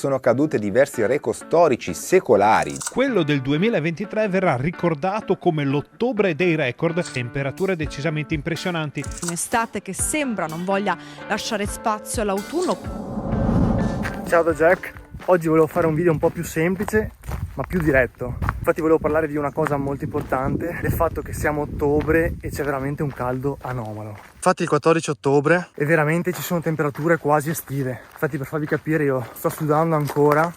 Sono cadute diversi record storici secolari. Quello del 2023 verrà ricordato come l'ottobre dei record, temperature decisamente impressionanti. Un'estate che sembra non voglia lasciare spazio all'autunno. Ciao da Jack, oggi volevo fare un video un po' più semplice ma più diretto. Infatti volevo parlare di una cosa molto importante, del fatto che siamo a ottobre e c'è veramente un caldo anomalo. Infatti il 14 ottobre e veramente ci sono temperature quasi estive. Infatti, per farvi capire, io sto sudando ancora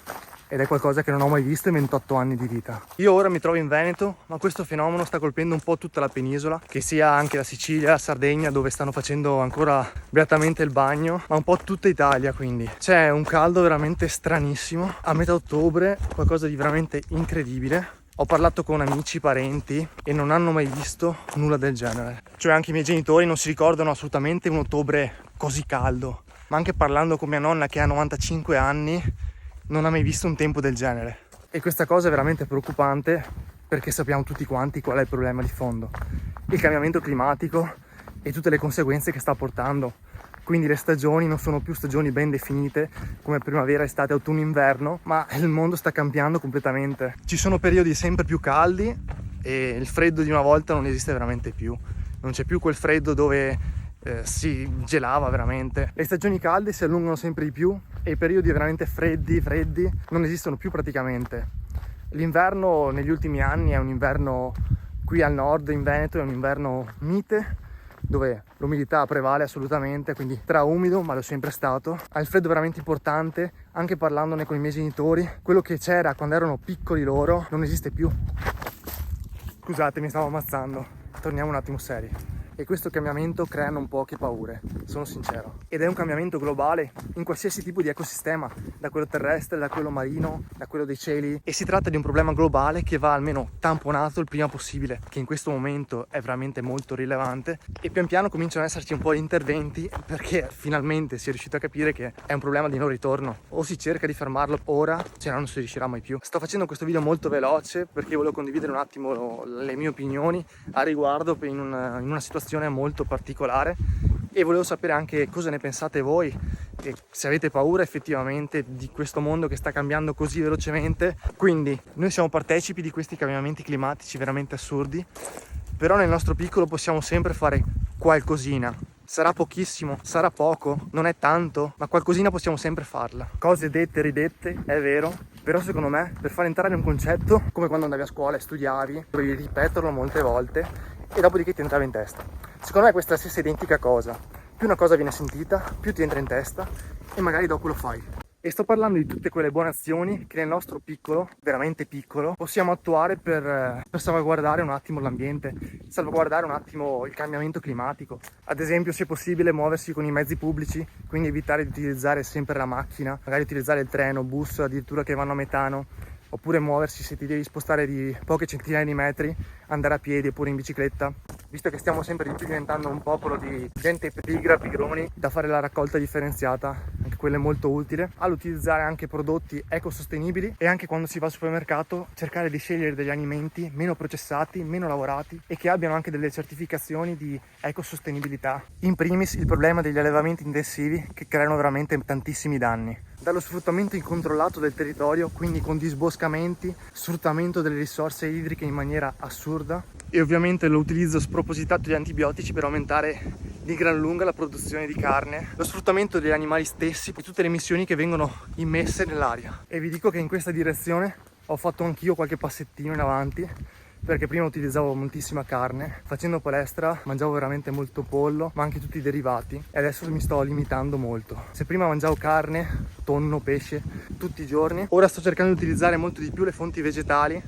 ed è qualcosa che non ho mai visto in 28 anni di vita. Io ora mi trovo in Veneto, ma questo fenomeno sta colpendo un po' tutta la penisola, che sia anche la Sicilia, la Sardegna, dove stanno facendo ancora beatamente il bagno, ma un po' tutta Italia. Quindi c'è un caldo veramente stranissimo a metà ottobre, qualcosa di veramente incredibile. Ho parlato con amici, parenti e non hanno mai visto nulla del genere. Cioè anche i miei genitori non si ricordano assolutamente un ottobre così caldo. Ma anche parlando con mia nonna, che ha 95 anni, non ha mai visto un tempo del genere. E questa cosa è veramente preoccupante, perché sappiamo tutti quanti qual è il problema di fondo: il cambiamento climatico e tutte le conseguenze che sta portando. Quindi le stagioni non sono più stagioni ben definite come primavera, estate, autunno, inverno, ma il mondo sta cambiando completamente. Ci sono periodi sempre più caldi e il freddo di una volta non esiste veramente più. Non c'è più quel freddo dove si gelava veramente. Le stagioni calde si allungano sempre di più e i periodi veramente freddi non esistono più praticamente. L'inverno negli ultimi anni è un inverno qui al nord in Veneto, è un inverno mite, dove l'umidità prevale assolutamente, quindi tra umido, ma lo è sempre stato. Ha il freddo veramente importante, anche parlandone con i miei genitori. Quello che c'era quando erano piccoli loro non esiste più. Scusate, mi stavo ammazzando. Torniamo un attimo seri. E questo cambiamento crea non poche paure, sono sincero. Ed è un cambiamento globale in qualsiasi tipo di ecosistema, da quello terrestre, da quello marino, da quello dei cieli. E si tratta di un problema globale che va almeno tamponato il prima possibile, che in questo momento è veramente molto rilevante. E pian piano cominciano ad esserci un po' di interventi, perché finalmente si è riuscito a capire che è un problema di non ritorno. O si cerca di fermarlo ora, se no non si riuscirà mai più. Sto facendo questo video molto veloce perché volevo condividere un attimo le mie opinioni a riguardo in una situazione molto particolare, e volevo sapere anche cosa ne pensate voi e se avete paura effettivamente di questo mondo che sta cambiando così velocemente. Quindi noi siamo partecipi di questi cambiamenti climatici veramente assurdi, però nel nostro piccolo possiamo sempre fare qualcosina. Sarà pochissimo, sarà poco, non è tanto, ma qualcosina possiamo sempre farla. Cose dette e ridette, è vero, però secondo me per far entrare un concetto, come quando andavi a scuola e studiavi, dovevi ripeterlo molte volte e dopodiché ti entrava in testa. Secondo me questa è la stessa identica cosa. Più una cosa viene sentita, più ti entra in testa e magari dopo lo fai. E sto parlando di tutte quelle buone azioni che nel nostro piccolo, veramente piccolo, possiamo attuare per salvaguardare un attimo l'ambiente, salvaguardare un attimo il cambiamento climatico. Ad esempio, se è possibile, muoversi con i mezzi pubblici, quindi evitare di utilizzare sempre la macchina, magari utilizzare il treno, bus, addirittura che vanno a metano, oppure muoversi, se ti devi spostare di poche centinaia di metri, andare a piedi oppure in bicicletta. Visto che stiamo sempre di più diventando un popolo di gente pigra, pigroni, da fare la raccolta differenziata, anche quella è molto utile, all'utilizzare anche prodotti ecosostenibili, e anche quando si va al supermercato cercare di scegliere degli alimenti meno processati, meno lavorati e che abbiano anche delle certificazioni di ecosostenibilità. In primis il problema degli allevamenti intensivi, che creano veramente tantissimi danni. Dallo sfruttamento incontrollato del territorio, quindi con disboscamenti, sfruttamento delle risorse idriche in maniera assurda, e ovviamente l'utilizzo spropositato di antibiotici per aumentare di gran lunga la produzione di carne, lo sfruttamento degli animali stessi e tutte le emissioni che vengono immesse nell'aria. E vi dico che in questa direzione ho fatto anch'io qualche passettino in avanti, perché prima utilizzavo moltissima carne, facendo palestra mangiavo veramente molto pollo, ma anche tutti i derivati, e adesso mi sto limitando molto. Se prima mangiavo carne, tonno, pesce tutti i giorni, ora sto cercando di utilizzare molto di più le fonti vegetali,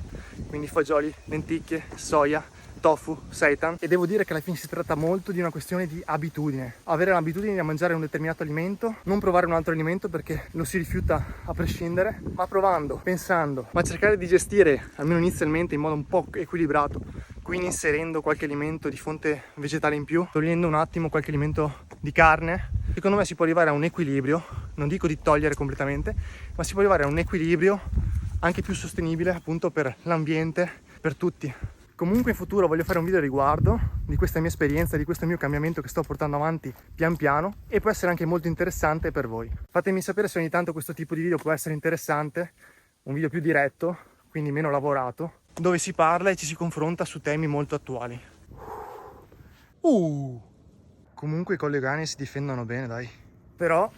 quindi fagioli, lenticchie, soia, tofu, seitan, e devo dire che alla fine si tratta molto di una questione di abitudine. Avere l'abitudine di mangiare un determinato alimento, non provare un altro alimento perché lo si rifiuta a prescindere, ma provando, pensando, ma cercare di gestire almeno inizialmente in modo un po' equilibrato, quindi inserendo qualche alimento di fonte vegetale in più, togliendo un attimo qualche alimento di carne. Secondo me si può arrivare a un equilibrio, non dico di togliere completamente, ma si può arrivare a un equilibrio anche più sostenibile appunto per l'ambiente, per tutti. Comunque in futuro voglio fare un video a riguardo di questa mia esperienza, di questo mio cambiamento che sto portando avanti pian piano, e può essere anche molto interessante per voi. Fatemi sapere se ogni tanto questo tipo di video può essere interessante, un video più diretto, quindi meno lavorato, dove si parla e ci si confronta su temi molto attuali. Comunque i collegani si difendono bene, dai. Però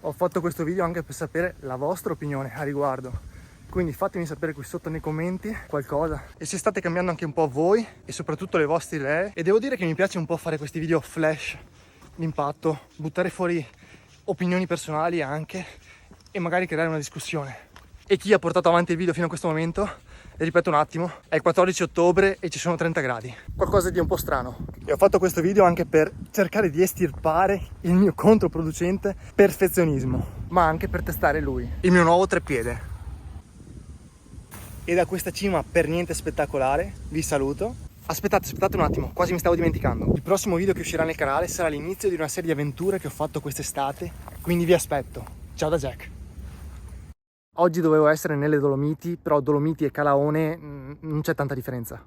ho fatto questo video anche per sapere la vostra opinione a riguardo. Quindi fatemi sapere qui sotto nei commenti qualcosa, e se state cambiando anche un po' voi e soprattutto le vostre idee. E devo dire che mi piace un po' fare questi video flash d'impatto, buttare fuori opinioni personali anche, e magari creare una discussione. E chi ha portato avanti il video fino a questo momento, e ripeto un attimo, è il 14 ottobre e ci sono 30 gradi. Qualcosa di un po' strano. E ho fatto questo video anche per cercare di estirpare il mio controproducente perfezionismo, ma anche per testare lui, il mio nuovo treppiede. E da questa cima per niente spettacolare vi saluto. Aspettate un attimo, quasi mi stavo dimenticando. Il prossimo video che uscirà nel canale sarà l'inizio di una serie di avventure che ho fatto quest'estate, quindi vi aspetto. Ciao da Jack. Oggi dovevo essere nelle Dolomiti, però Dolomiti e Calaone non c'è tanta differenza.